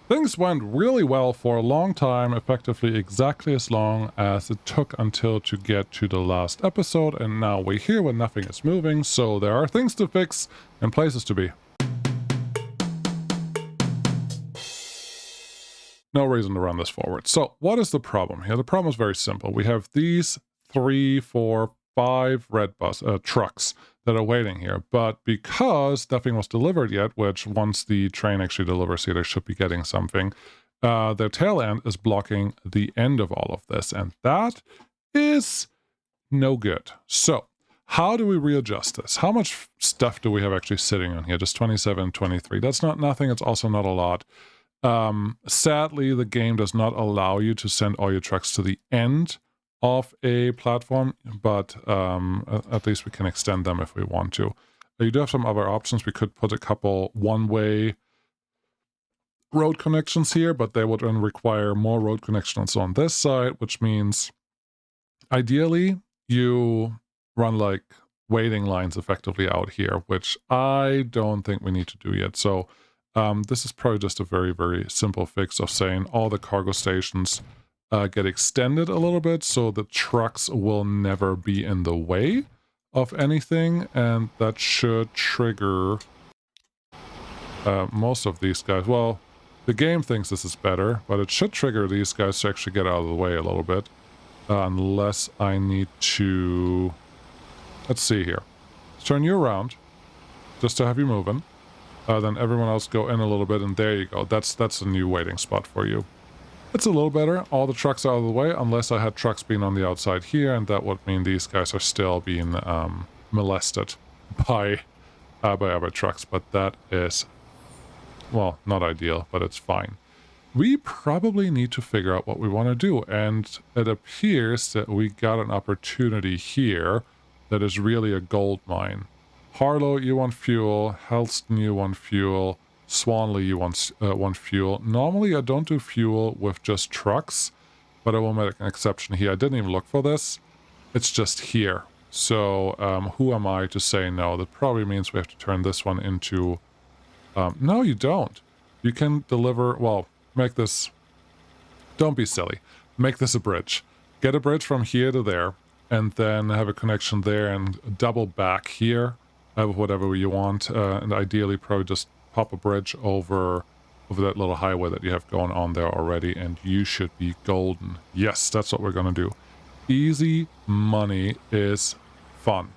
Things went really well for a long time, effectively exactly as long as it took until to get to the last episode, and now we're here when nothing is moving, so there are things to fix and places to be. No reason to run this forward. So what is the problem here? The problem is very simple. We have these 3, 4, 5 red trucks that are waiting here, but because nothing was delivered yet, which once the train actually delivers here, they should be getting something, their tail end is blocking the end of all of this, and that is no good. So how do we readjust this? How much stuff do we have actually sitting on here? Just 27, 23. That's not nothing. It's also not a lot. Sadly, the game does not allow you to send all your trucks to the end of a platform, but at least we can extend them if we want to. You do have some other options. We could put a couple one-way road connections here, but they would then require more road connections on this side, which means ideally you run like waiting lines effectively out here, which I don't think we need to do yet. So this is probably just a very, very simple fix of saying all the cargo stations get extended a little bit so the trucks will never be in the way of anything, and that should trigger most of these guys. Well, the game thinks this is better, but it should trigger these guys to actually get out of the way a little bit, unless I need to... Let's see here. Let's turn you around, just to have you moving. Then everyone else go in a little bit, and there you go. That's a new waiting spot for you. It's a little better. All the trucks are out of the way, unless I had trucks being on the outside here, and that would mean these guys are still being molested by other trucks. But that is, well, not ideal, but it's fine. We probably need to figure out what we want to do, and it appears that we got an opportunity here that is really a gold mine. Harlow, you want fuel. Helston, you want fuel. Swanley, you want fuel. Normally, I don't do fuel with just trucks, but I will make an exception here. I didn't even look for this. It's just here. So, who am I to say no? That probably means we have to turn this one into... no, you don't. You can deliver... Well, make this... Don't be silly. Make this a bridge. Get a bridge from here to there, and then have a connection there and double back here. Whatever you want, and ideally probably just pop a bridge over that little highway that you have going on there already, and you should be golden. Yes, that's what we're gonna do. Easy money is fun.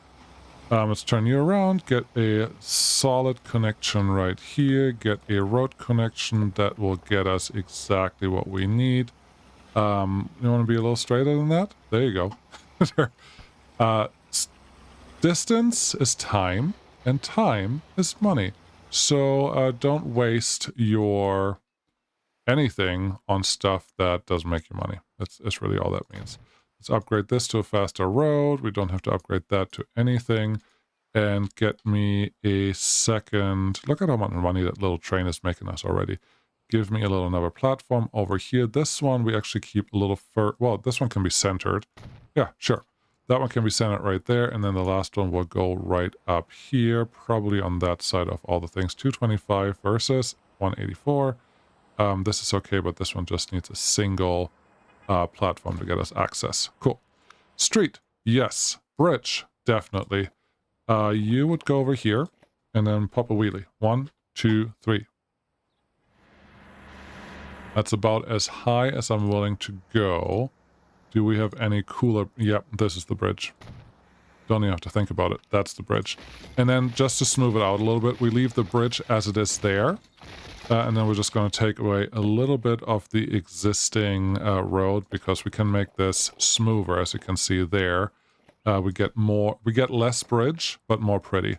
Let's turn you around, get a solid connection right here, get a road connection that will get us exactly what we need. You want to be a little straighter than that? There you go. Distance is time, and time is money. So don't waste your anything on stuff that doesn't make you money. That's really all that means. Let's upgrade this to a faster road. We don't have to upgrade that to anything. And get me a second... Look at how much money that little train is making us already. Give me a little another platform over here. This one we actually keep a little further... Well, this one can be centered. Yeah, sure. That one can be centered right there, and then the last one will go right up here, probably on that side of all the things. 225 versus 184. This is okay, but this one just needs a single platform to get us access. Cool. Street, yes. Bridge, definitely. You would go over here, and then pop a wheelie. 1, 2, 3. That's about as high as I'm willing to go. Do we have any cooler... Yep, this is the bridge. Don't even have to think about it. That's the bridge. And then just to smooth it out a little bit, we leave the bridge as it is there. And then we're just going to take away a little bit of the existing road, because we can make this smoother, as you can see there. We get less bridge, but more pretty.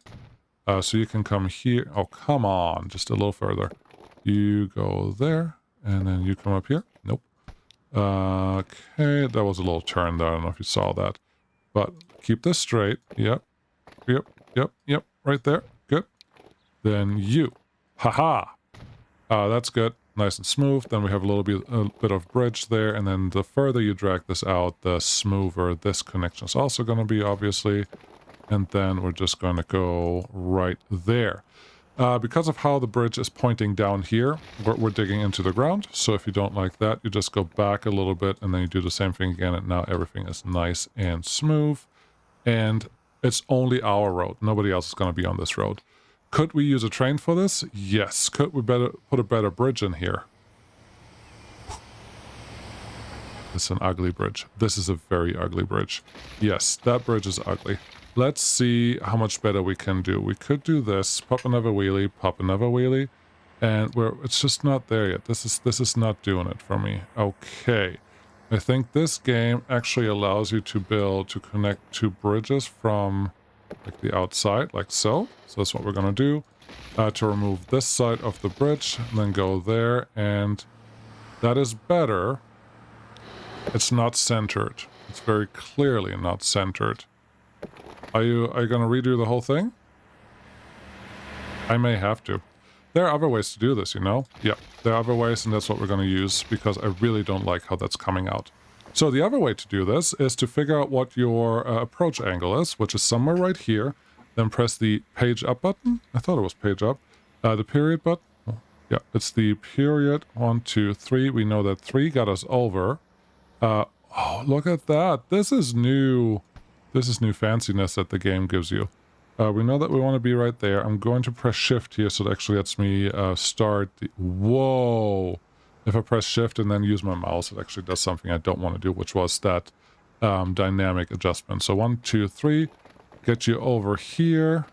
So you can come here. Oh, come on. Just a little further. You go there, and then you come up here. Nope. Okay, that was a little turn there. I don't know if you saw that. But keep this straight. Yep. Right there. Good. Then you. Haha. That's good. Nice and smooth. Then we have a bit of bridge there. And then the further you drag this out, the smoother this connection is also going to be, obviously. And then we're just going to go right there. Because of how the bridge is pointing down here, we're digging into the ground. So if you don't like that, you just go back a little bit and then you do the same thing again, and now everything is nice and smooth. And it's only our road. Nobody else is going to be on this road. Could we use a train for this? Yes. Could we better put a better bridge in here? It's an ugly bridge. This is a very ugly bridge. Yes, that bridge is ugly. Let's see how much better we can do. We could do this. Pop another wheelie, and it's just not there yet. This is not doing it for me. Okay. I think this game actually allows you to connect two bridges from like the outside, like so. So that's what we're gonna do. To remove this side of the bridge, and then go there, and that is better. It's not centered. It's very clearly not centered. Are you gonna redo the whole thing? I may have to. There are other ways to do this, you know? Yeah, there are other ways, and that's what we're gonna use, because I really don't like how that's coming out. So the other way to do this is to figure out what your approach angle is, which is somewhere right here. Then press the page up button. I thought it was page up. The period button. Oh, yeah, it's the period. 1, 2, 3. We know that 3 got us over. Oh, look at that. This is new. This is new fanciness that the game gives you. We know that we want to be right there. I'm going to press shift here so it actually lets me start the... Whoa! If I press shift and then use my mouse, it actually does something I don't want to do, which was that dynamic adjustment. So 1, 2, 3. Get you over here.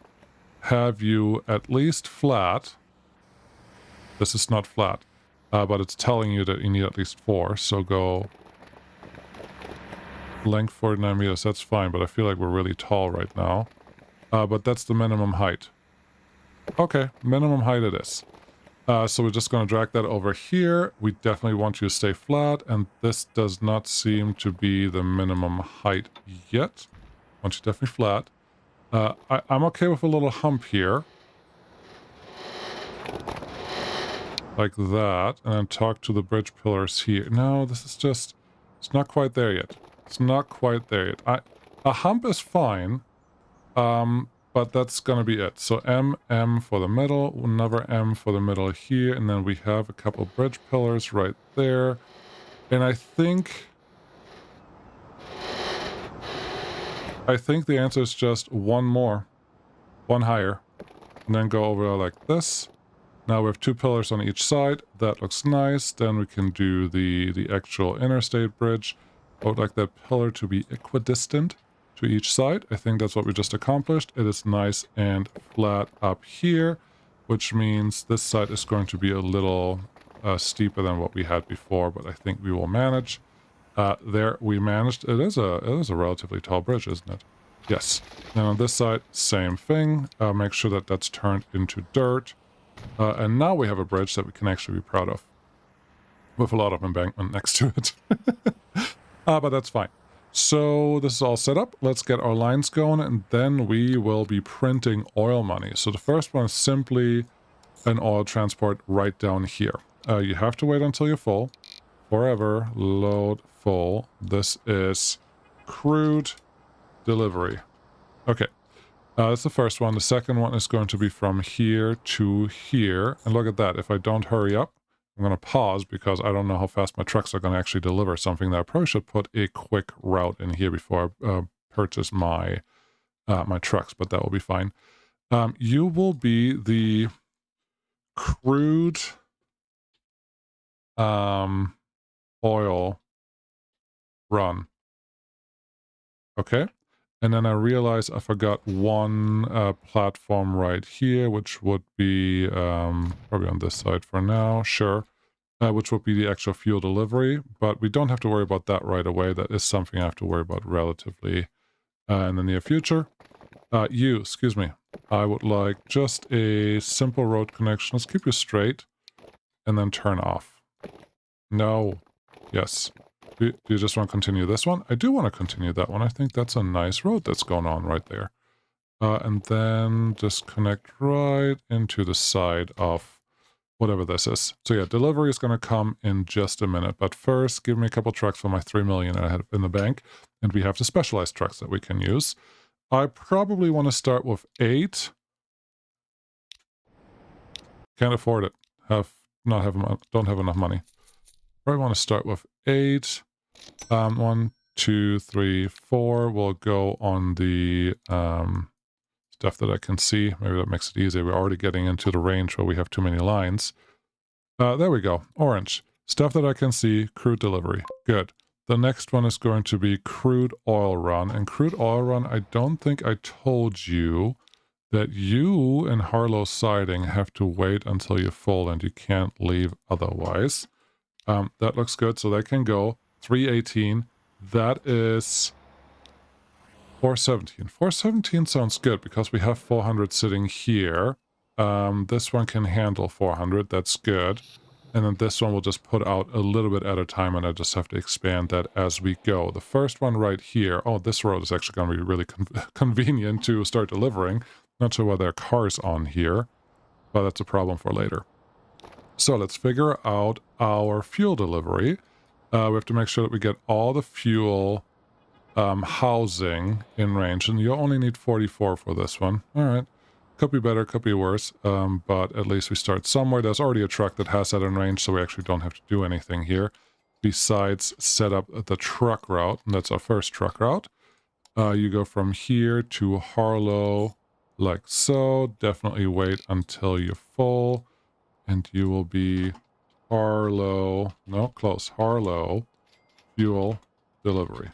Have you at least flat. This is not flat. But it's telling you that you need at least 4. So go... Length 49 meters, that's fine, but I feel like we're really tall right now. But that's the minimum height. Okay, minimum height it is. So we're just going to drag that over here. We definitely want you to stay flat, and this does not seem to be the minimum height yet. I want you definitely flat. I'm okay with a little hump here. Like that, and then talk to the bridge pillars here. No, this is just... It's not quite there yet. It's not quite there yet. A hump is fine, but that's gonna be it. So M for the middle, another M for the middle here, and then we have a couple bridge pillars right there. And I think the answer is just one more. One higher. And then go over like this. Now we have 2 pillars on each side. That looks nice. Then we can do the actual interstate bridge. I would like that pillar to be equidistant to each side. I think that's what we just accomplished. It is nice and flat up here, which means this side is going to be a little steeper than what we had before, but I think we will manage. There we managed. It is a relatively tall bridge, isn't it? Yes. And on this side, same thing. Make sure that that's turned into dirt. And now we have a bridge that we can actually be proud of, with a lot of embankment next to it. But that's fine. So this is all set up. Let's get our lines going, and then we will be printing oil money. So the first one is simply an oil transport right down here. You have to wait until you're full. Forever load full. This is crude delivery. Okay. That's the first one. The second one is going to be from here to here. And look at that. If I don't hurry up, I'm going to pause because I don't know how fast my trucks are going to actually deliver something. That I probably should put a quick route in here before I purchase my my trucks, but that will be fine. You will be the crude oil run. Okay. And then I realized I forgot one platform right here, which would be probably on this side for now, sure. Which would be the actual fuel delivery, but we don't have to worry about that right away. That is something I have to worry about relatively in the near future. Excuse me. I would like just a simple road connection. Let's keep you straight and then turn off. No. Yes. Do you just want to continue this one? I do want to continue that one. I think that's a nice road that's going on right there. And then just connect right into the side of whatever this is. So yeah, delivery is going to come in just a minute. But first, give me a couple trucks for my 3 million I had in the bank. And we have the specialized trucks that we can use. I probably want to start with 8. Can't afford it. Don't have enough money. Probably want to start with 8. 1, 2, 3, 4 will go on the stuff that I can see. Maybe that makes it easier. We're already getting into the range where we have too many lines. There we go. Orange. Stuff that I can see. Crude delivery. Good. The next one is going to be crude oil run. And crude oil run, I don't think I told you that you and Harlow siding have to wait until you're full and you can't leave otherwise. That looks good. So they can go. 318. That is 417. 417 sounds good because we have 400 sitting here. This one can handle 400. That's good. And then this one will just put out a little bit at a time, and I just have to expand that as we go. The first one right here. Oh, this road is actually going to be really convenient to start delivering. Not sure why there are cars on here, but that's a problem for later. So let's figure out our fuel delivery. We have to make sure that we get all the fuel housing in range, and you only need 44 for this one. All right. Could be better, could be worse, but at least we start somewhere. There's already a truck that has that in range, so we actually don't have to do anything here besides set up the truck route, and that's our first truck route. You go from here to Harlow like so. Definitely wait until you're full, and you will be Harlow, no, close, Harlow fuel delivery.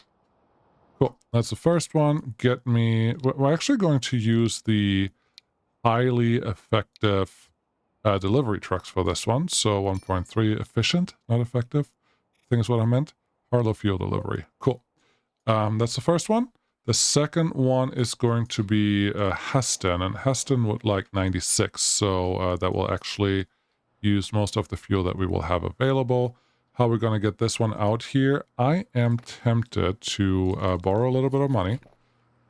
Cool, that's the first one. We're actually going to use the highly effective delivery trucks for this one. So 1.3 efficient, not effective, I think is what I meant. Harlow fuel delivery. Cool. That's the first one. The second one is going to be Heston, and Heston would like 96. So that will actually use most of the fuel that we will have available. How we're going to get this one out here? I am tempted to borrow a little bit of money,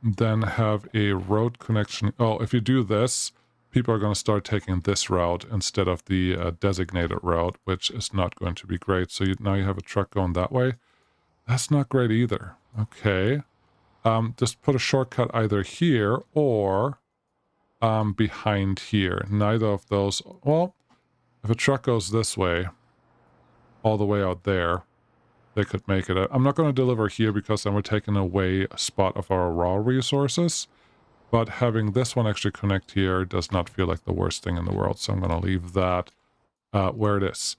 then have a road connection. Oh, if you do this, people are going to start taking this route instead of the designated route, which is not going to be great. So now you have a truck going that way. That's not great either. Okay. Just put a shortcut either here or behind here. Neither of those. Well, if a truck goes this way, all the way out there, they could make it. I'm not going to deliver here because then we're taking away a spot of our raw resources. But having this one actually connect here does not feel like the worst thing in the world. So I'm going to leave that where it is.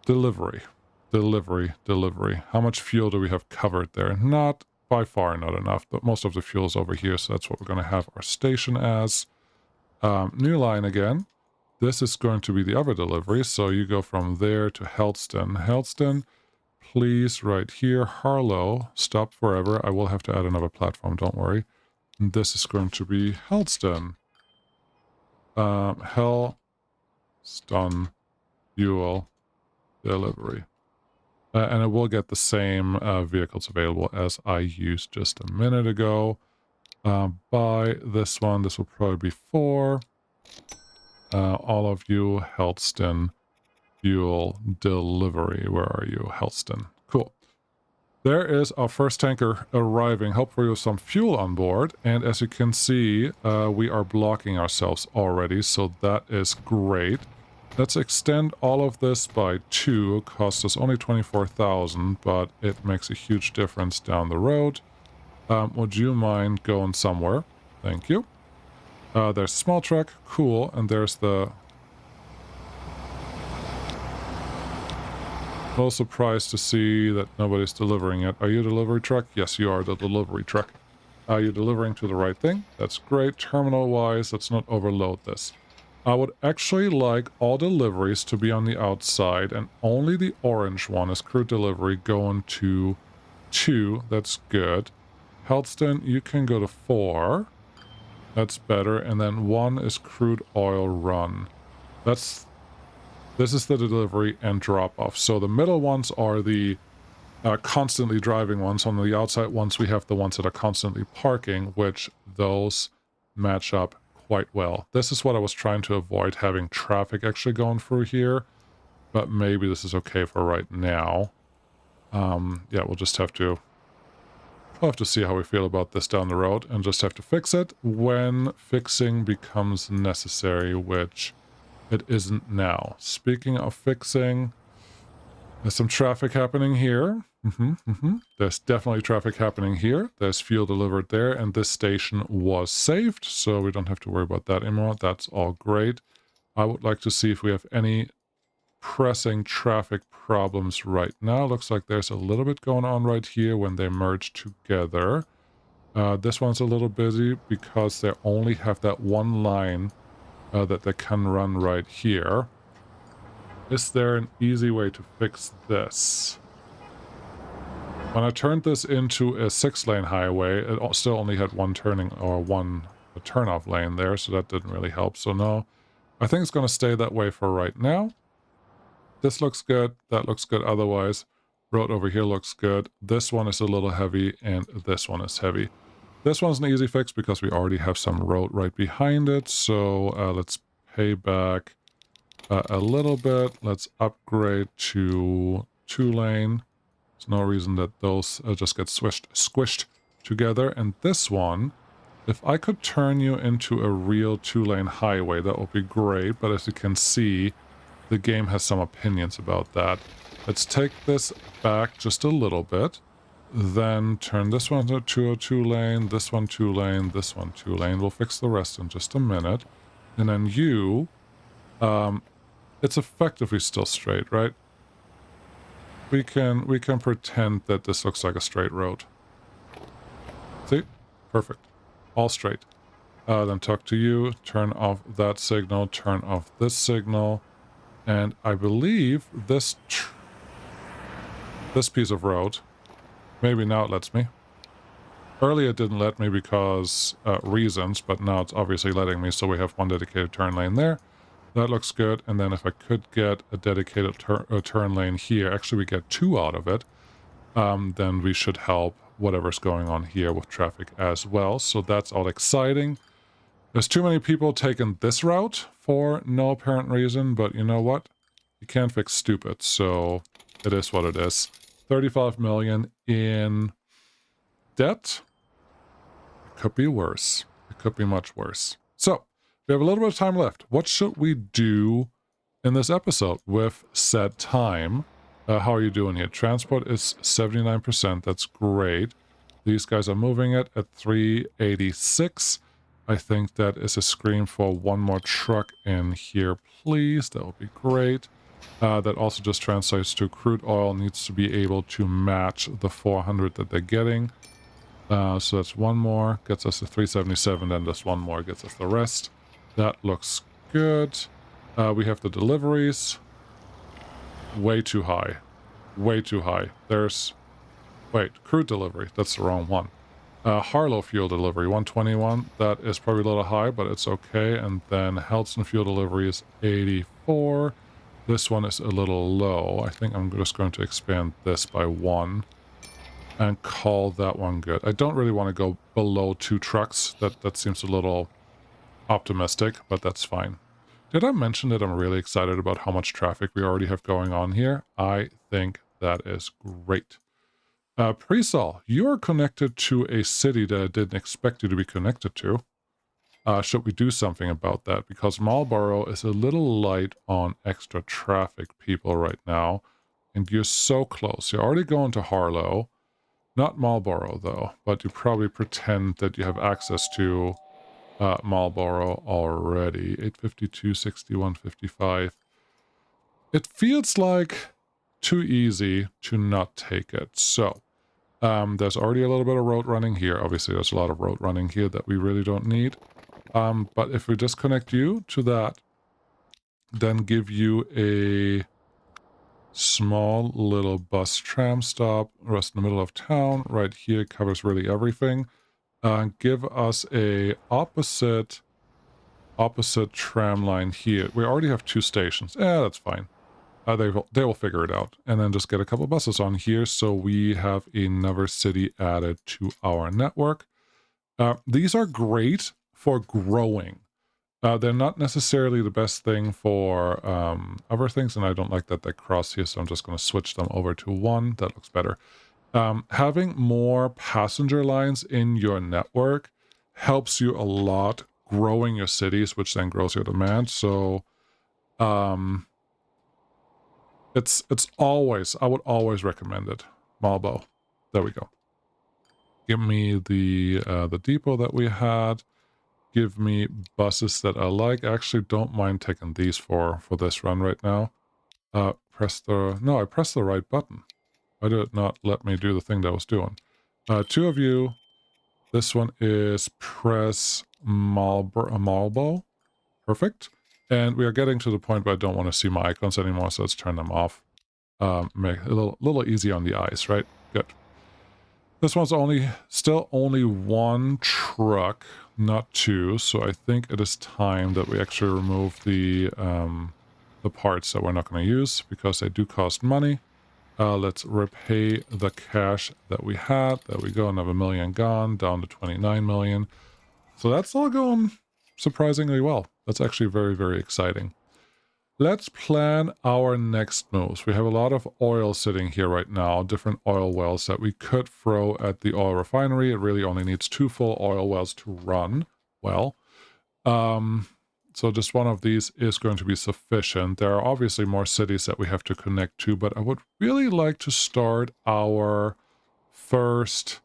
Delivery. How much fuel do we have covered there? Not by far, not enough. But most of the fuel is over here. So that's what we're going to have our station as. New line again. This is going to be the other delivery. So you go from there to Helston. Helston, please, right here. Harlow, stop forever. I will have to add another platform, don't worry. And this is going to be Helston. Helston fuel delivery. And it will get the same vehicles available as I used just a minute ago. Buy this one. This will probably be 4. All of you, Helston fuel delivery. Where are you, Helston? Cool. There is our first tanker arriving, hopefully with some fuel on board. And as you can see, we are blocking ourselves already, so that is great. Let's extend all of this by 2. It costs us only 24,000, but it makes a huge difference down the road. Would you mind going somewhere? Thank you. There's a small truck. Cool. And there's the... A little surprised to see that nobody's delivering it. Are you a delivery truck? Yes, you are the delivery truck. Are you delivering to the right thing? That's great. Terminal-wise, let's not overload this. I would actually like all deliveries to be on the outside, and only the orange one is crude delivery going to 2. That's good. Helston, you can go to 4. That's better. And then 1 is crude oil run. This is the delivery and drop-off. So the middle ones are the constantly driving ones. On the outside ones, we have the ones that are constantly parking, which those match up quite well. This is what I was trying to avoid, having traffic actually going through here. But maybe this is okay for right now. Yeah, we'll just have to... We'll have to see how we feel about this down the road and just have to fix it when fixing becomes necessary, which it isn't now. Speaking of fixing, there's some traffic happening here. There's definitely traffic happening here. There's fuel delivered there, and this station was saved, so we don't have to worry about that anymore. That's all great. I would like to see if we have any pressing traffic problems right now. Looks like there's a little bit going on right here when they merge together. This one's a little busy because they only have that one line that they can run right here. Is there an easy way to fix this? When I turned this into a 6-lane highway, it still only had one turning or one turn-off lane there, so that didn't really help. So no, I think it's going to stay that way for right now. This looks good. That looks good otherwise. Road over here looks good. This one is a little heavy, and this one is heavy. This one's an easy fix because we already have some road right behind it. So let's pay back a little bit. Let's upgrade to 2-lane. There's no reason that those just get squished together. And this one, if I could turn you into a real 2-lane highway, that would be great. But as you can see, the game has some opinions about that. Let's take this back just a little bit. Then turn this one to a 2-lane, this one 2-lane, this one 2-lane. We'll fix the rest in just a minute. And then you, it's effectively still straight, right? We can pretend that this looks like a straight road. See? Perfect. All straight. Then talk to you, turn off that signal, turn off this signal, and I believe this piece of road, maybe now it lets me. Earlier it didn't let me because reasons, but now it's obviously letting me, so we have one dedicated turn lane there. That looks good, and then if I could get a dedicated turn lane here, actually we get 2 out of it, then we should help whatever's going on here with traffic as well. So that's all exciting. There's too many people taking this route for no apparent reason, but you know what? You can't fix stupid, so it is what it is. 35 million in debt. It could be worse. It could be much worse. So, we have a little bit of time left. What should we do in this episode with said time? How are you doing here? Transport is 79%. That's great. These guys are moving it at 386. I think that is a scream for one more truck in here, please. That would be great. That also just translates to crude oil needs to be able to match the 400 that they're getting. So that's one more. Gets us to 377. Then just one more gets us the rest. That looks good. We have the deliveries. Way too high. Way too high. There's... Wait, crude delivery. That's the wrong one. Harlow fuel delivery, 121. That is probably a little high, but it's okay. And then Helton fuel delivery is 84. This one is a little low. I think I'm just going to expand this by 1 and call that one good. I don't really want to go below 2 trucks. That seems a little optimistic, but that's fine. Did I mention that I'm really excited about how much traffic we already have going on here? I think that is great. Presol, you are connected to a city that I didn't expect you to be connected to. Should we do something about that? Because Marlborough is a little light on extra traffic people right now. And you're so close. You're already going to Harlow. Not Marlborough, though. But you probably pretend that you have access to Marlborough already. 852, 61, 55. It feels like too easy to not take it. So, there's already a little bit of road running here. Obviously, there's a lot of road running here that we really don't need. But if we disconnect you to that, then give you a small little bus tram stop, rest in the middle of town, right here, covers really everything. Give us a opposite tram line here. We already have 2 stations. That's fine. They will figure it out. And then just get a couple buses on here so we have another city added to our network. These are great for growing. They're not necessarily the best thing for other things, and I don't like that they cross here, so I'm just going to switch them over to 1. That looks better. Having more passenger lines in your network helps you a lot growing your cities, which then grows your demand. So It's always, I would always recommend it. Malbo. There we go. Give me the depot that we had. Give me buses that I like. I actually don't mind taking these for this run right now. I pressed the right button. Why did it not let me do the thing that I was doing? Two of you. This one is press Malbo. Perfect. And we are getting to the point where I don't want to see my icons anymore, so let's turn them off. Make it a little easy on the eyes, right? Good. This one's still only one truck, not two, so I think it is time that we actually remove the parts that we're not going to use, because they do cost money. Let's repay the cash that we had. There we go, another million gone, down to 29 million. So that's all going surprisingly well. That's actually very, very exciting. Let's plan our next moves. We have a lot of oil sitting here right now, different oil wells that we could throw at the oil refinery. It really only needs 2 full oil wells to run well. So just one of these is going to be sufficient. There are obviously more cities that we have to connect to, but I would really like to start our first,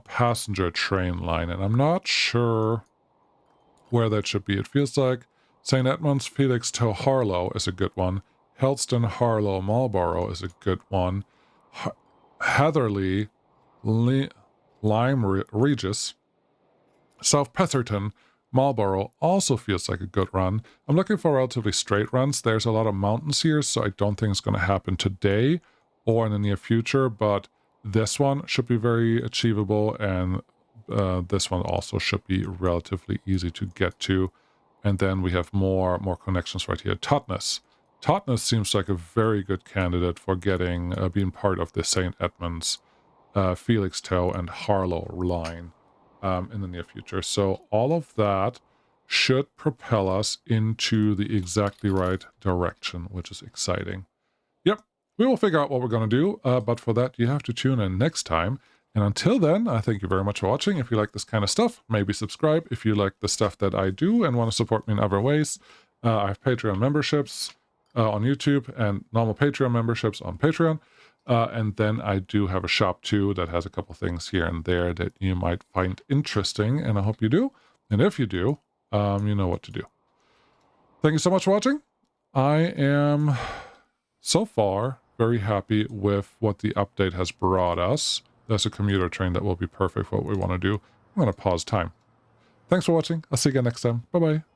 passenger train line, and I'm not sure where that should be. It feels like St. Edmunds, Felixstowe, Harlow is a good one. Helston, Harlow, Marlborough is a good one. Hatherley, Lyme Regis, South Petherton, Marlborough also feels like a good run. I'm looking for relatively straight runs. There's a lot of mountains here, so I don't think it's going to happen today or in the near future, but this one should be very achievable, and this one also should be relatively easy to get to. And then we have more connections right here. Totnes. Totnes seems like a very good candidate for getting being part of the St. Edmunds, Felixstowe, and Harlow line in the near future. So all of that should propel us into the exactly right direction, which is exciting. Yep, we will figure out what we're going to do, but for that you have to tune in next time. And until then, I thank you very much for watching. If you like this kind of stuff, maybe subscribe if you like the stuff that I do and want to support me in other ways. I have Patreon memberships on YouTube and normal Patreon memberships on Patreon. And then I do have a shop too that has a couple things here and there that you might find interesting, and I hope you do. And if you do, you know what to do. Thank you so much for watching. I am so far very happy with what the update has brought us. There's a commuter train that will be perfect for what we want to do. I'm going to pause time. Thanks for watching. I'll see you again next time. Bye-bye.